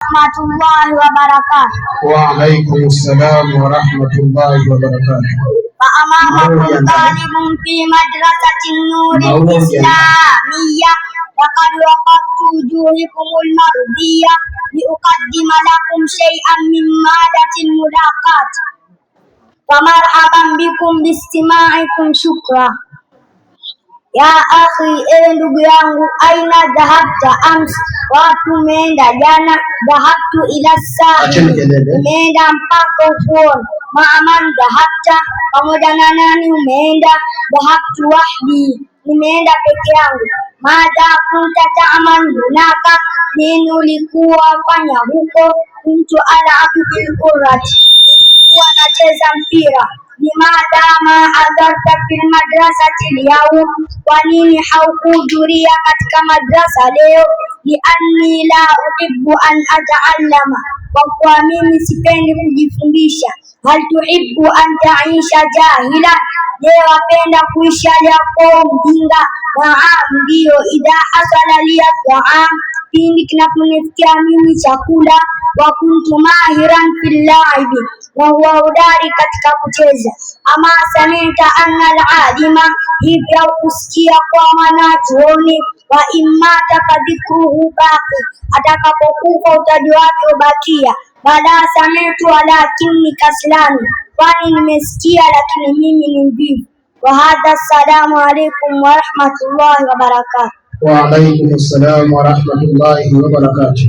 Warahmatullahi wabarakatuh. Wa alaikum salam warahmatullahi wabarakatuh. Fa'amakum talibun fi madrasatin Nuril Islamiyah wa qad waqaftu wujuhikumul mardiyah liuqaddima lakum syai'an min madatin mulaqat. Wa marhaban bikum bistima'ikum, syukra. Ya akhi, ewe ndugu yangu, aina dhahabta ams, wapi umeenda jana? Dhahabtu ila sahil, umeenda mpaka ufuoni. Ma'aman dhahabta, pamoja na nani umeenda? Dhahabtu wahdi, nimeenda peke yangu. Madha kunta ta'mal hunaka, nini ulikuwa fanya huko? Kuntu al'abu bil qurrati, nilikuwa nacheza mpira. Limadha ma hadarta fil madrasati al-yawm, kwa nini haukuhudhuria katika madrasa leo? Lianni la uhibbu an ata'allama, kwa kuwa mimi sipendi kujifundisha. Hal tuhibbu an ta'isha jahila, je, wapenda kuishi yako mjinga? Naam, ndio. Idha hasala liya ta'am, pindi kinaponifikia mimi chakula. Wa kuntu mahiran fil la'ibi, wa huwa hodari katika kucheza. Ama samita anna al-alima, hivi au kusikia kwa mwanachuoni? Wa immata fadhikruhu baqi, atakapokufa utaji wake ubakia. Bala samitu walakinni kaslani, kwani nimesikia lakini mimi ni mvivu. Wa hadha, assalamu alaikum wa rahmatullahi wa barakatuh. Wa alaikum assalam wa rahmatullahi wa barakatuh.